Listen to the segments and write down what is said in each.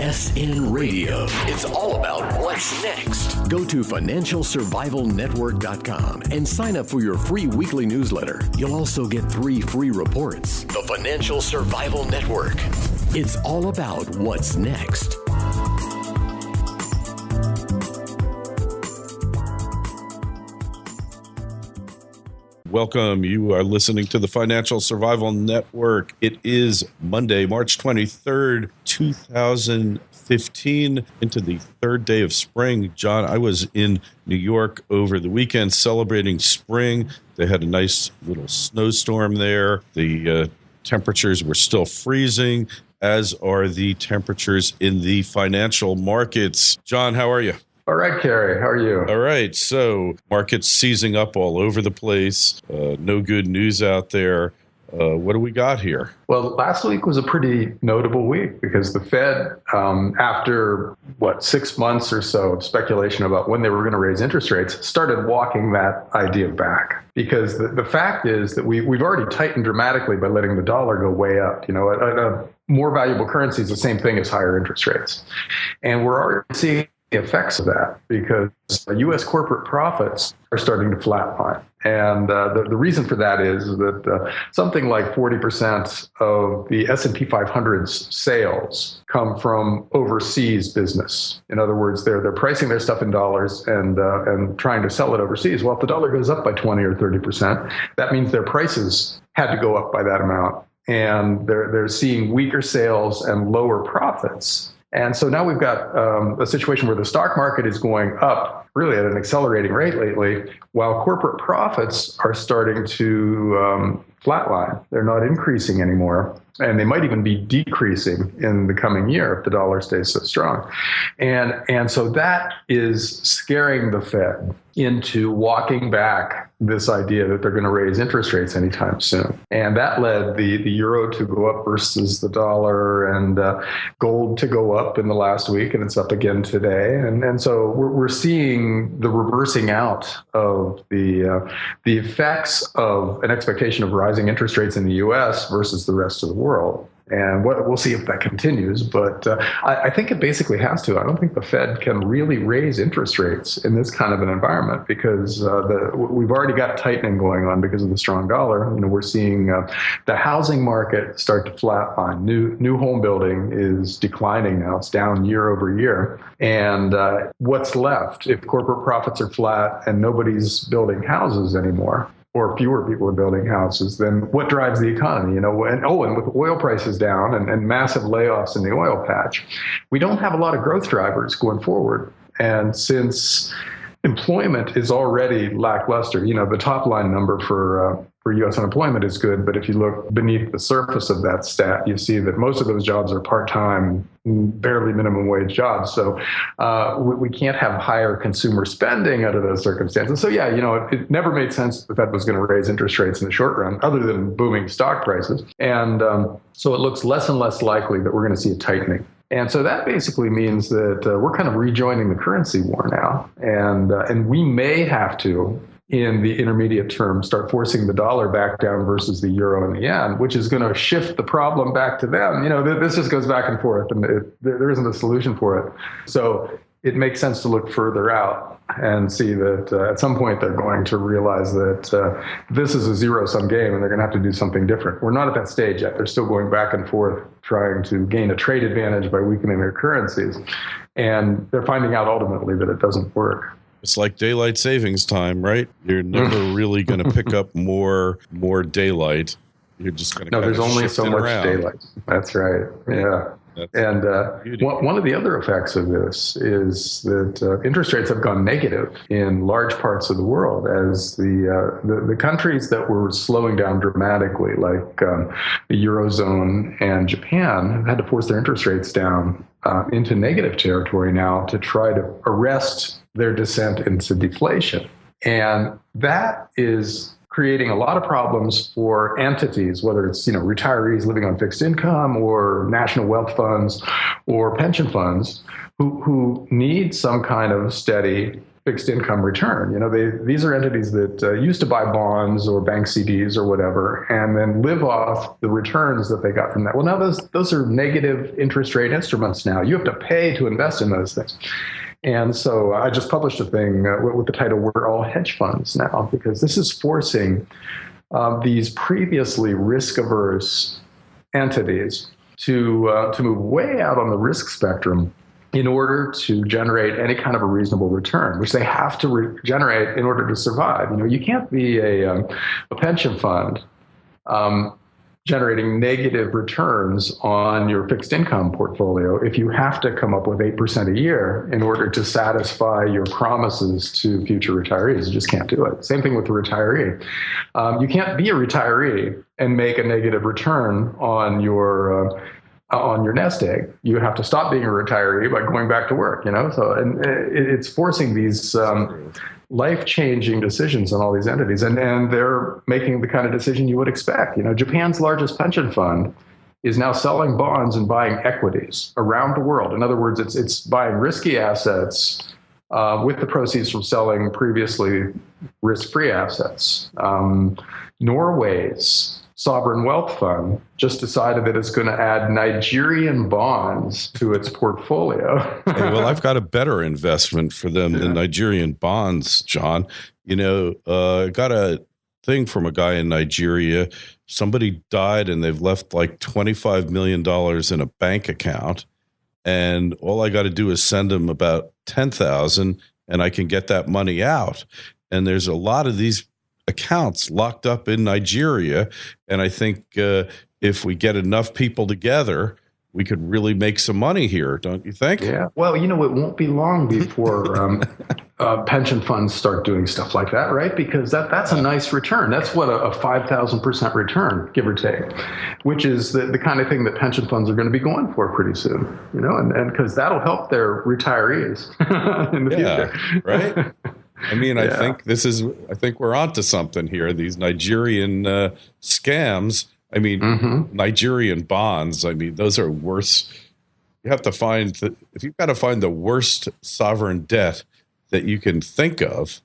FSN Radio. It's all about what's next. Go to financialsurvivalnetwork.com and sign up for your free weekly newsletter. You'll also get 3 free reports. The Financial Survival Network. It's all about what's next. Welcome. You are listening to the Financial Survival Network. It is Monday, March 23rd, 2015, into the third day of spring. John, I was in New York over the weekend celebrating spring. They had a nice little snowstorm there. The temperatures were still freezing, as are the temperatures in the financial markets. John, how are you? All right, Kerry, how are you? All right, so markets seizing up all over the place. No good news out there. What do we got here? Well, last week was a pretty notable week because the Fed, after 6 months or so of speculation about when they were going to raise interest rates, started walking that idea back. Because the fact is that we've already tightened dramatically by letting the dollar go way up. You know, a more valuable currency is the same thing as higher interest rates. And we're already seeing the effects of that because U.S. corporate profits are starting to flatline. And the reason for that is that something like 40% of the S&P 500's sales come from overseas business. In other words, they're pricing their stuff in dollars and trying to sell it overseas. Well, if the dollar goes up by 20 or 30%, that means their prices had to go up by that amount. And they're seeing weaker sales and lower profits. And so now we've got a situation where the stock market is going up really at an accelerating rate lately, while corporate profits are starting to flatline. They're not increasing anymore, and they might even be decreasing in the coming year if the dollar stays so strong. And so that is scaring the Fed into walking back this idea that they're going to raise interest rates anytime soon. And that led the euro to go up versus the dollar, and gold to go up in the last week, and it's up again today. And so we're seeing the reversing out of the effects of an expectation of rising interest rates in the U.S. versus the rest of the world. And we'll see if that continues. But I think it basically has to. I don't think the Fed can really raise interest rates in this kind of an environment because we've already got tightening going on because of the strong dollar. You know, we're seeing the housing market start to flatline. New home building is declining now. It's down year over year. And what's left if corporate profits are flat and nobody's building houses anymore, or fewer people are building houses, then what drives the economy? You know, and with oil prices down and massive layoffs in the oil patch, we don't have a lot of growth drivers going forward. And since employment is already lackluster, you know, the top line number for U.S. unemployment is good, but if you look beneath the surface of that stat, you see that most of those jobs are part-time, barely minimum wage jobs. So we can't have higher consumer spending under those circumstances. So yeah, you know, it never made sense that the Fed was going to raise interest rates in the short run, other than booming stock prices. And so it looks less and less likely that we're going to see a tightening. And so that basically means that we're kind of rejoining the currency war now, and we may have to, in the intermediate term, start forcing the dollar back down versus the euro and the yen, which is going to shift the problem back to them. You know, this just goes back and forth, and there isn't a solution for it. So it makes sense to look further out and see that at some point they're going to realize that this is a zero-sum game and they're going to have to do something different. We're not at that stage yet. They're still going back and forth trying to gain a trade advantage by weakening their currencies. And they're finding out ultimately that it doesn't work. It's like daylight savings time, right? You're never really going to pick up more daylight. You're just going to there's only so much around. Daylight. That's right. Yeah. And one of the other effects of this is that interest rates have gone negative in large parts of the world as the countries that were slowing down dramatically, like the Eurozone and Japan, have had to force their interest rates down into negative territory now to try to arrest their descent into deflation. And that is creating a lot of problems for entities, whether it's, you know, retirees living on fixed income or national wealth funds or pension funds who need some kind of steady fixed income return. These are entities that used to buy bonds or bank CDs or whatever, and then live off the returns that they got from that. Well, now those are negative interest rate instruments now. You have to pay to invest in those things. And so I just published a thing with the title, We're All Hedge Funds Now, because this is forcing these previously risk-averse entities to move way out on the risk spectrum in order to generate any kind of a reasonable return, which they have to generate in order to survive. You can't be a pension fund generating negative returns on your fixed income portfolio if you have to come up with 8% a year in order to satisfy your promises to future retirees. You just can't do it. Same thing with the retiree. You can't be a retiree and make a negative return on your nest egg. You have to stop being a retiree by going back to work, So, and it's forcing these life-changing decisions on all these entities, and they're making the kind of decision you would expect. Japan's largest pension fund is now selling bonds and buying equities around the world. In other words, it's buying risky assets with the proceeds from selling previously risk-free assets. Norway's sovereign wealth fund just decided that it's going to add Nigerian bonds to its portfolio. Hey, well, I've got a better investment for them than Nigerian bonds, John. I got a thing from a guy in Nigeria. Somebody died and they've left like $25 million in a bank account. And all I got to do is send them about $10,000 and I can get that money out. And there's a lot of these accounts locked up in Nigeria. And I think if we get enough people together, we could really make some money here, don't you think? Yeah. Well, it won't be long before pension funds start doing stuff like that, right? Because that's a nice return. That's what a 5,000% return, give or take, which is the kind of thing that pension funds are going to be going for pretty soon, and because that'll help their retirees in the future. Right? I mean, I think we're onto something here. These Nigerian scams. I mean, Nigerian bonds. I mean, those are worse. You have to if you've got to find the worst sovereign debt that you can think of.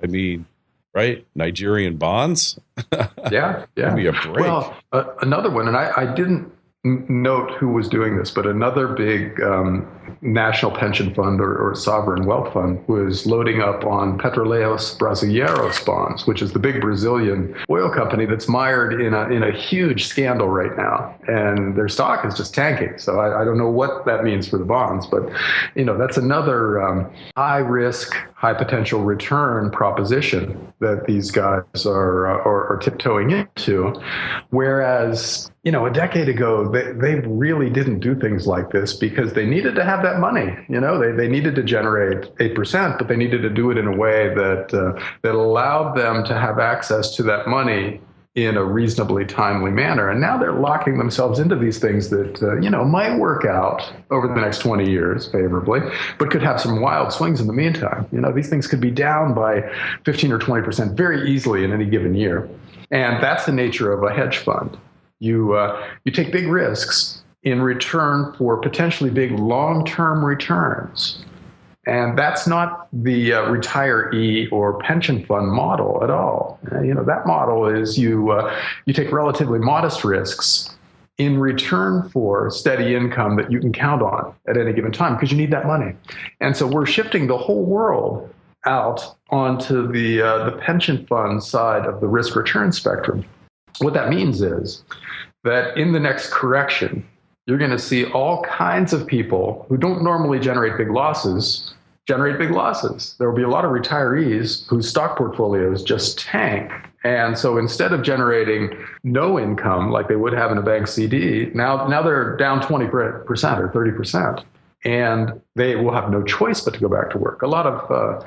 I mean, right? Nigerian bonds. Yeah. Give me a break. Well, another one, and I didn't note who was doing this, but another big national pension fund or sovereign wealth fund was loading up on Petroleiros Brasileiros bonds, which is the big Brazilian oil company that's mired in a huge scandal right now, and their stock is just tanking. So I don't know what that means for the bonds, but that's another high risk, high potential return proposition that these guys are tiptoeing into, whereas a decade ago, they really didn't do things like this because they needed to have that money. They needed to generate 8%, but they needed to do it in a way that allowed them to have access to that money in a reasonably timely manner. And now they're locking themselves into these things that, might work out over the next 20 years favorably, but could have some wild swings in the meantime. These things could be down by 15 or 20% very easily in any given year. And that's the nature of a hedge fund. You take big risks in return for potentially big long-term returns. And that's not the retiree or pension fund model at all. That model is you take relatively modest risks in return for steady income that you can count on at any given time because you need that money. And so we're shifting the whole world out onto the pension fund side of the risk-return spectrum. What that means is that in the next correction, you're going to see all kinds of people who don't normally generate big losses generate big losses. There will be a lot of retirees whose stock portfolios just tank. And so instead of generating no income like they would have in a bank CD, now they're down 20% or 30%. And they will have no choice but to go back to work. A lot of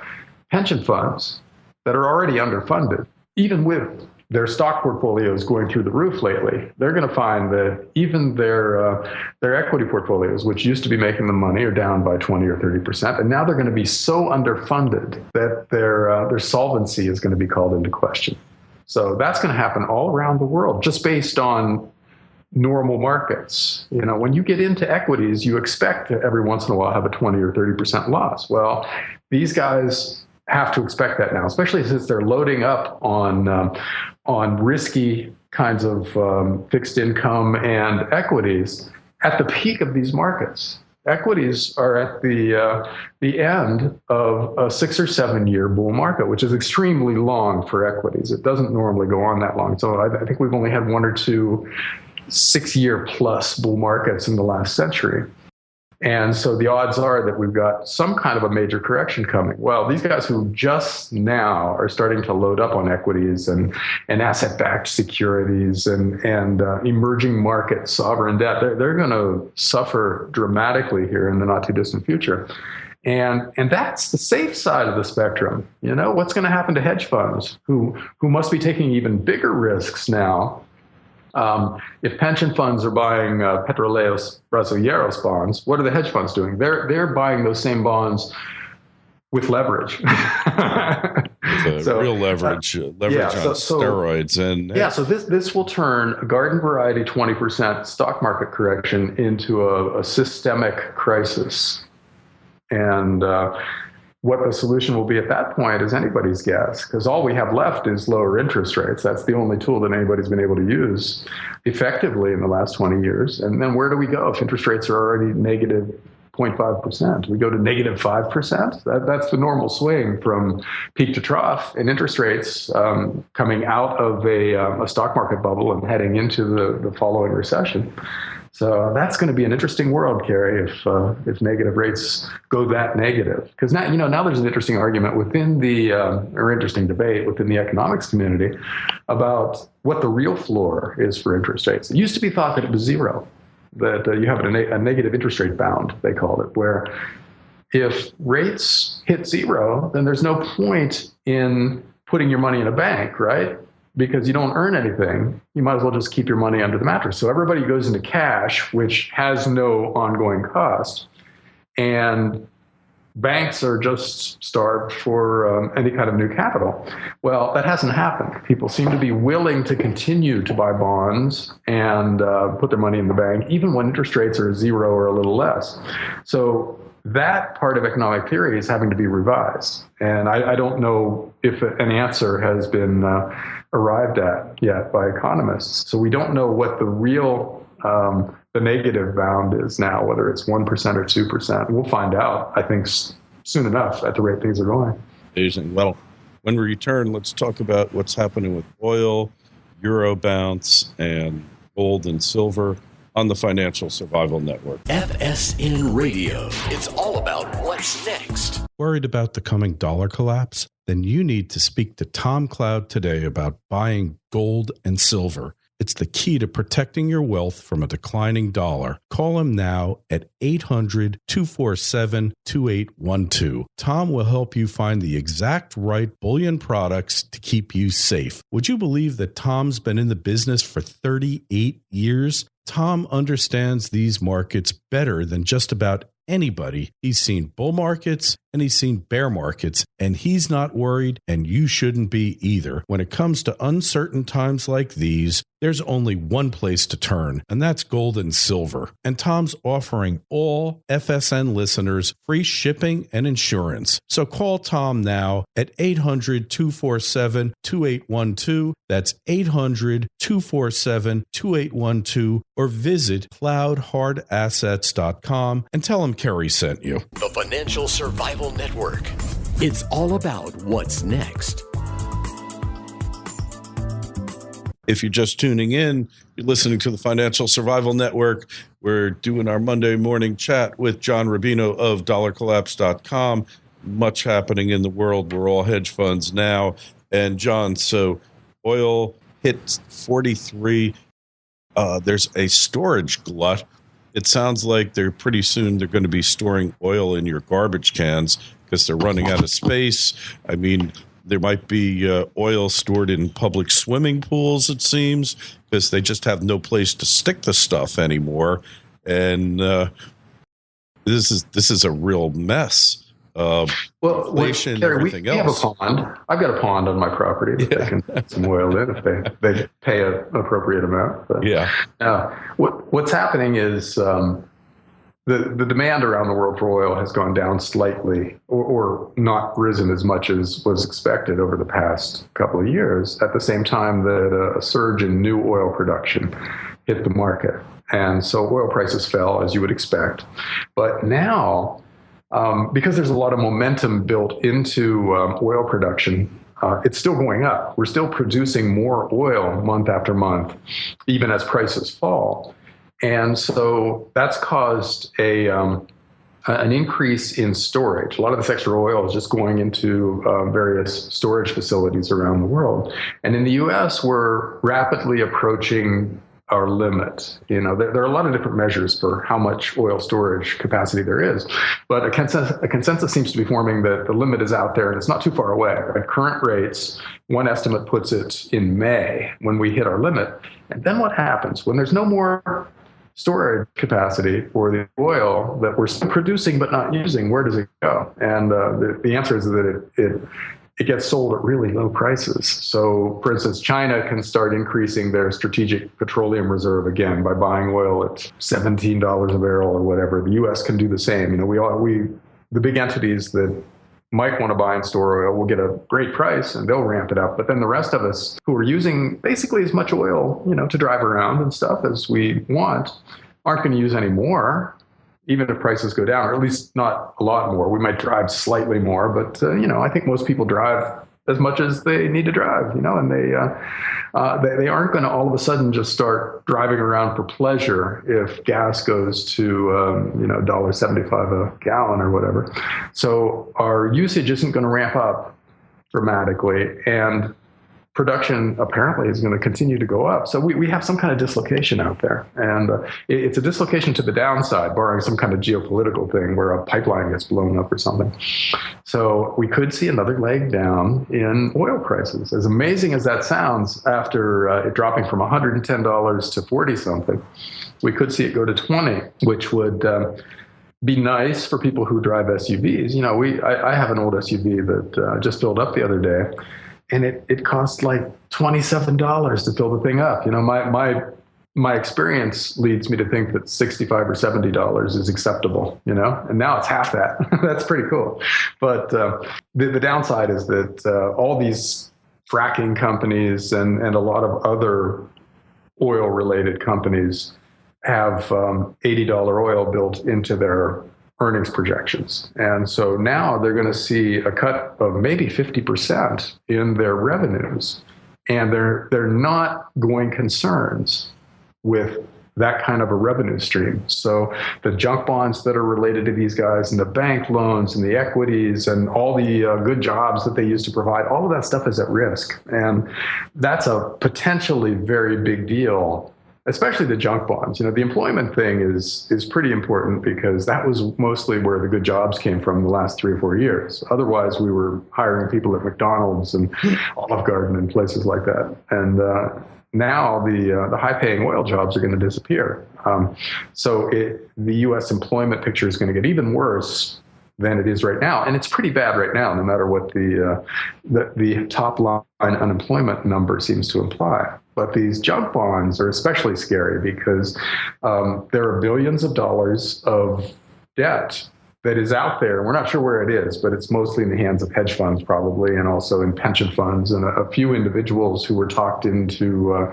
pension funds that are already underfunded, even with their stock portfolios going through the roof lately, they're going to find that even their equity portfolios, which used to be making them money, are down by 20 or 30%. And now they're going to be so underfunded that their solvency is going to be called into question. So that's going to happen all around the world, just based on normal markets. When you get into equities, you expect to every once in a while have a 20 or 30% loss. Well, these guys have to expect that now, especially since they're loading up on risky kinds of fixed income and equities at the peak of these markets. Equities are at the end of a 6 or 7 year bull market, which is extremely long for equities. It doesn't normally go on that long. So I think we've only had 1 or 2 6-year plus bull markets in the last century. And so the odds are that we've got some kind of a major correction coming. Well, these guys who just now are starting to load up on equities and asset-backed securities and emerging market sovereign debt, they're going to suffer dramatically here in the not too distant future. And that's the safe side of the spectrum. You know, what's going to happen to hedge funds who must be taking even bigger risks now? If pension funds are buying Petroleos Brasileiros bonds, what are the hedge funds doing? They're buying those same bonds with leverage. Real leverage on steroids. And so this will turn a garden variety 20% stock market correction into a systemic crisis. And what the solution will be at that point is anybody's guess, because all we have left is lower interest rates. That's the only tool that anybody's been able to use effectively in the last 20 years. And then where do we go if interest rates are already negative 0.5%? We go to negative 5%. That's the normal swing from peak to trough in interest rates coming out of a stock market bubble and heading into the following recession. So that's going to be an interesting world, Kerry, if negative rates go that negative. Because now there's an interesting argument within or interesting debate within the economics community about what the real floor is for interest rates. It used to be thought that it was zero, that you have a negative interest rate bound, they called it, where if rates hit zero, then there's no point in putting your money in a bank, right? Because you don't earn anything, you might as well just keep your money under the mattress. So everybody goes into cash, which has no ongoing cost. And banks are just starved for any kind of new capital. Well, that hasn't happened. People seem to be willing to continue to buy bonds and put their money in the bank, even when interest rates are zero or a little less. So that part of economic theory is having to be revised. And I don't know if an answer has been arrived at yet by economists. So we don't know what the real, the negative bound is now, whether it's 1% or 2%. We'll find out, I think, soon enough at the rate things are going. Amazing. Well, when we return, let's talk about what's happening with oil, Euro bounce, and gold and silver on the Financial Survival Network. FSN Radio. It's all about what's next. Worried about the coming dollar collapse? Then you need to speak to Tom Cloud today about buying gold and silver. It's the key to protecting your wealth from a declining dollar. Call him now at 800-247-2812. Tom will help you find the exact right bullion products to keep you safe. Would you believe that Tom's been in the business for 38 years? Tom understands these markets better than just about anybody. He's seen bull markets and he's seen bear markets, and he's not worried, and you shouldn't be either. When it comes to uncertain times like these, there's only one place to turn, and that's gold and silver. And Tom's offering all FSN listeners free shipping and insurance. So call Tom now at 800-247-2812. That's 800-247-2812, or visit cloudhardassets.com and tell him Kerry sent you. The Financial Survival Network. It's all about what's next. If you're just tuning in, you're listening to the Financial Survival Network. We're doing our Monday morning chat with John Rubino of dollarcollapse.com. Much happening in the world. We're all hedge funds now. And John, so oil hit 43. There's a storage glut. It sounds like pretty soon they're going to be storing oil in your garbage cans because they're running out of space. I mean, there might be oil stored in public swimming pools, it seems, because they just have no place to stick the stuff anymore. And this is a real mess. Inflation, Kerry, everything we else. have a pond. I've got a pond on my property that they can put some oil in if they pay an appropriate amount. But, what's happening is the demand around the world for oil has gone down slightly or not risen as much as was expected over the past couple of years, at the same time that a surge in new oil production hit the market. And so oil prices fell, as you would expect. But now, because there's a lot of momentum built into oil production, it's still going up. We're still producing more oil month after month, even as prices fall. And so that's caused an increase in storage. A lot of this extra oil is just going into various storage facilities around the world. And in the U.S., we're rapidly approaching our limit. You know, there are a lot of different measures for how much oil storage capacity there is, but a consensus seems to be forming that the limit is out there and it's not too far away. At current rates, one estimate puts it in May when we hit our limit. And then what happens when there's no more storage capacity for the oil that we're still producing but not using? Where does it go? And the answer is that it gets sold at really low prices. So, for instance, China can start increasing their strategic petroleum reserve again by buying oil at $17 a barrel or whatever. The U.S. can do the same. You know, the big entities that might want to buy and store oil will get a great price and they'll ramp it up. But then the rest of us who are using basically as much oil, you know, to drive around and stuff as we want aren't going to use any more, even if prices go down, or at least not a lot more. We might drive slightly more, but, you know, I think most people drive as much as they need to drive, you know, and they aren't going to all of a sudden just start driving around for pleasure if gas goes to, you know, $1.75 a gallon or whatever. So our usage isn't going to ramp up dramatically, and production apparently is going to continue to go up. So we have some kind of dislocation out there. And it's a dislocation to the downside, barring some kind of geopolitical thing where a pipeline gets blown up or something. So we could see another leg down in oil prices. As amazing as that sounds, after it dropping from $110 to 40 something, we could see it go to 20, which would be nice for people who drive SUVs. You know, I have an old SUV that just filled up the other day. And it cost like $27 to fill the thing up. You know, my experience leads me to think that $65 or $70 is acceptable, you know, and now it's half that. That's pretty cool. But the downside is that all these fracking companies and a lot of other oil-related companies have $80 oil built into their earnings projections. And so now they're going to see a cut of maybe 50% in their revenues. And they're not going concerns with that kind of a revenue stream. So the junk bonds that are related to these guys and the bank loans and the equities and all the good jobs that they used to provide, all of that stuff is at risk. And that's a potentially very big deal, especially the junk bonds. You know, the employment thing is pretty important because that was mostly where the good jobs came from the last 3 or 4 years. Otherwise, we were hiring people at McDonald's and Olive Garden and places like that. And now the high-paying oil jobs are going to disappear. So the U.S. employment picture is going to get even worse than it is right now. And it's pretty bad right now, no matter what the top line unemployment number seems to imply. But these junk bonds are especially scary because there are billions of dollars of debt that is out there. We're not sure where it is, but it's mostly in the hands of hedge funds probably, and also in pension funds and a few individuals who were talked into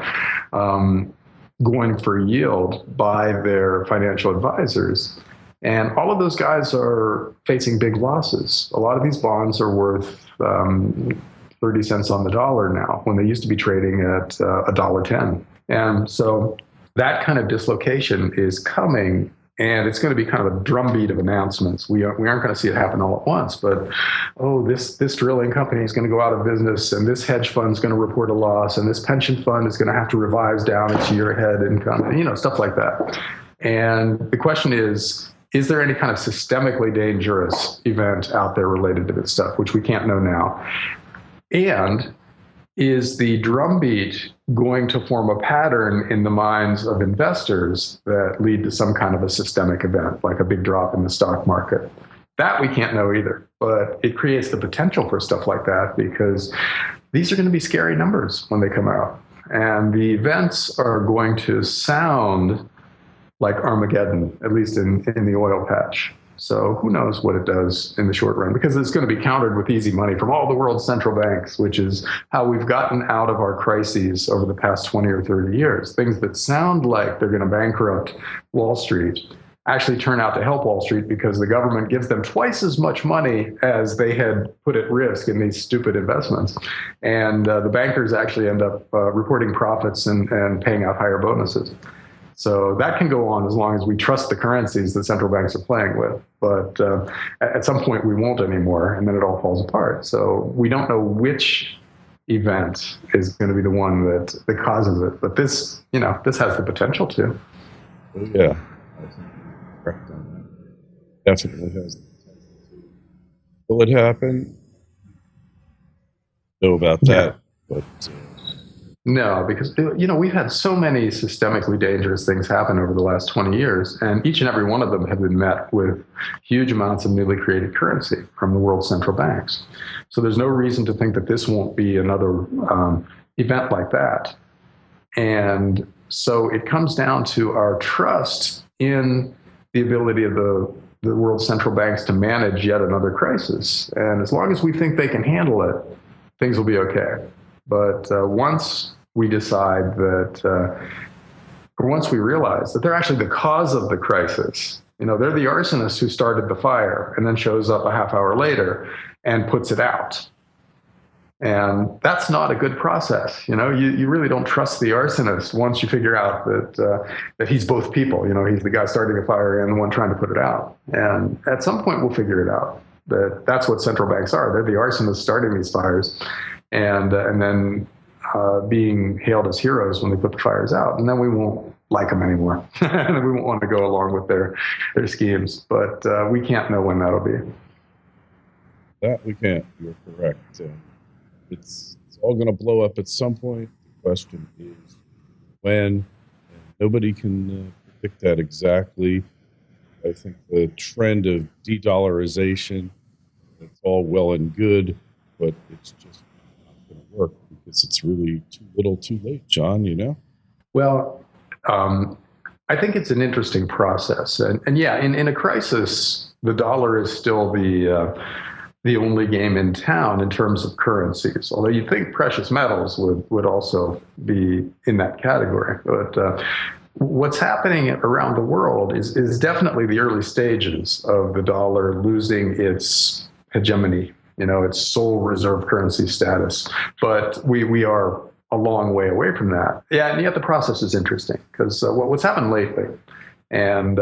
going for yield by their financial advisors. And all of those guys are facing big losses. A lot of these bonds are worth 30 cents on the dollar now, when they used to be trading at $1.10. And so that kind of dislocation is coming, and it's going to be kind of a drumbeat of announcements. We aren't going to see it happen all at once, but, this drilling company is going to go out of business, and this hedge fund is going to report a loss, and this pension fund is going to have to revise down its year-ahead income, and, you know, stuff like that. And the question is there any kind of systemically dangerous event out there related to this stuff, which we can't know now? And is the drumbeat going to form a pattern in the minds of investors that lead to some kind of a systemic event, like a big drop in the stock market? That we can't know either, but it creates the potential for stuff like that because these are going to be scary numbers when they come out. And the events are going to sound like Armageddon, at least in the oil patch. So who knows what it does in the short run, because it's going to be countered with easy money from all the world's central banks, which is how we've gotten out of our crises over the past 20 or 30 years. Things that sound like they're going to bankrupt Wall Street actually turn out to help Wall Street because the government gives them twice as much money as they had put at risk in these stupid investments. And the bankers actually end up reporting profits and paying out higher bonuses. So that can go on as long as we trust the currencies that central banks are playing with. But at some point we won't anymore, and then it all falls apart. So we don't know which event is going to be the one that causes it. But this has the potential to. Yeah, I think you're correct on that. Definitely has the potential to. Will it happen? Know about that, but. No, because, we've had so many systemically dangerous things happen over the last 20 years, and each and every one of them have been met with huge amounts of newly created currency from the world's central banks. So there's no reason to think that this won't be another event like that. And so it comes down to our trust in the ability of the world's central banks to manage yet another crisis. And as long as we think they can handle it, things will be okay. But once we decide that, or once we realize that they're actually the cause of the crisis, they're the arsonist who started the fire and then shows up a half hour later and puts it out. And that's not a good process. You really don't trust the arsonist once you figure out that he's both people. He's the guy starting the fire and the one trying to put it out. And at some point we'll figure it out. That's what central banks are. They're the arsonists starting these fires. And then being hailed as heroes when they put the fires out. And then we won't like them anymore. And we won't want to go along with their schemes. But we can't know when that'll be. That we can't. You're correct. It's all going to blow up at some point. The question is when. And nobody can predict that exactly. I think the trend of de-dollarization, it's all well and good, but it's just work because it's really too little too late, John, Well, I think it's an interesting process. And yeah, in a crisis, the dollar is still the only game in town in terms of currencies, although you'd think precious metals would also be in that category. But what's happening around the world is definitely the early stages of the dollar losing its hegemony, its sole reserve currency status. But we are a long way away from that. Yeah, and yet the process is interesting because what's happened lately and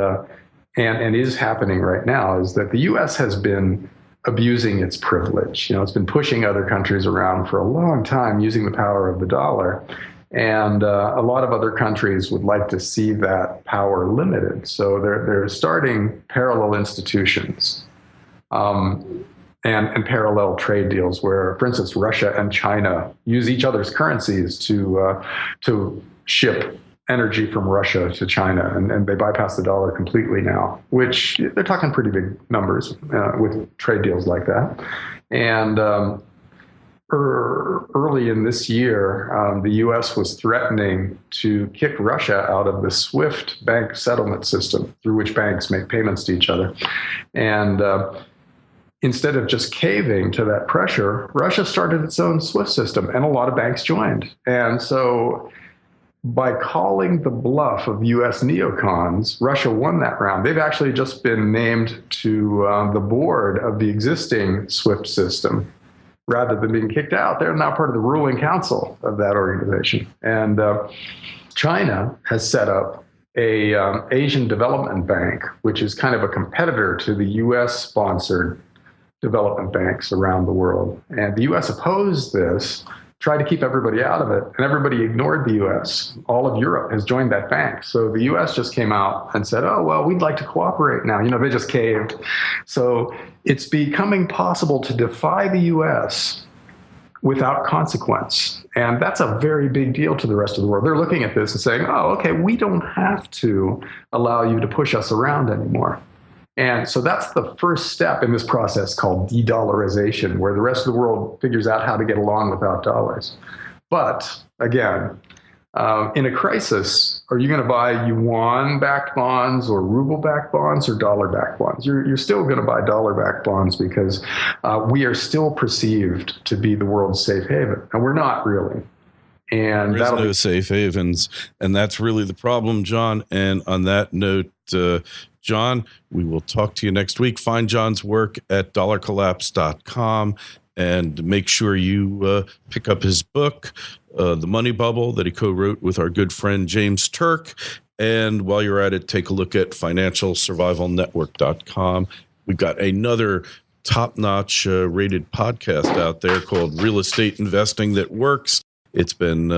is happening right now is that the U.S. has been abusing its privilege. It's been pushing other countries around for a long time using the power of the dollar. And a lot of other countries would like to see that power limited. So they're starting parallel institutions. And parallel trade deals where, for instance, Russia and China use each other's currencies to ship energy from Russia to China, and they bypass the dollar completely now, which they're talking pretty big numbers with trade deals like that. And early in this year, the U.S. was threatening to kick Russia out of the SWIFT bank settlement system through which banks make payments to each other. And instead of just caving to that pressure, Russia started its own SWIFT system, and a lot of banks joined. And so by calling the bluff of U.S. neocons, Russia won that round. They've actually just been named to the board of the existing SWIFT system. Rather than being kicked out, they're now part of the ruling council of that organization. And China has set up a Asian Development Bank, which is kind of a competitor to the U.S.-sponsored development banks around the world. And the U.S. opposed this, tried to keep everybody out of it, and everybody ignored the U.S. All of Europe has joined that bank. So the U.S. just came out and said, oh, well, we'd like to cooperate now. They just caved. So it's becoming possible to defy the U.S. without consequence. And that's a very big deal to the rest of the world. They're looking at this and saying, oh, okay, we don't have to allow you to push us around anymore. And so that's the first step in this process called de-dollarization, where the rest of the world figures out how to get along without dollars. But again, in a crisis, are you going to buy yuan-backed bonds or ruble-backed bonds or dollar-backed bonds? You're still going to buy dollar-backed bonds because we are still perceived to be the world's safe haven, and we're not really. And there is no safe havens, and that's really the problem, John. And on that note, John, we will talk to you next week. Find John's work at dollarcollapse.com and make sure you pick up his book, The Money Bubble, that he co-wrote with our good friend James Turk. And while you're at it, take a look at financialsurvivalnetwork.com. We've got another top-notch rated podcast out there called Real Estate Investing That Works. It's been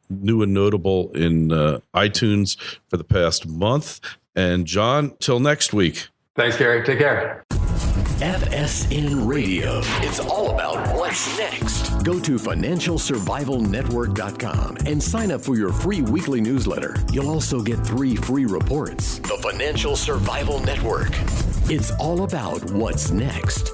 new and notable in iTunes for the past month. And John, till next week. Thanks, Kerry. Take care. FSN Radio. It's all about what's next. Go to financialsurvivalnetwork.com and sign up for your free weekly newsletter. You'll also get 3 free reports. The Financial Survival Network. It's all about what's next.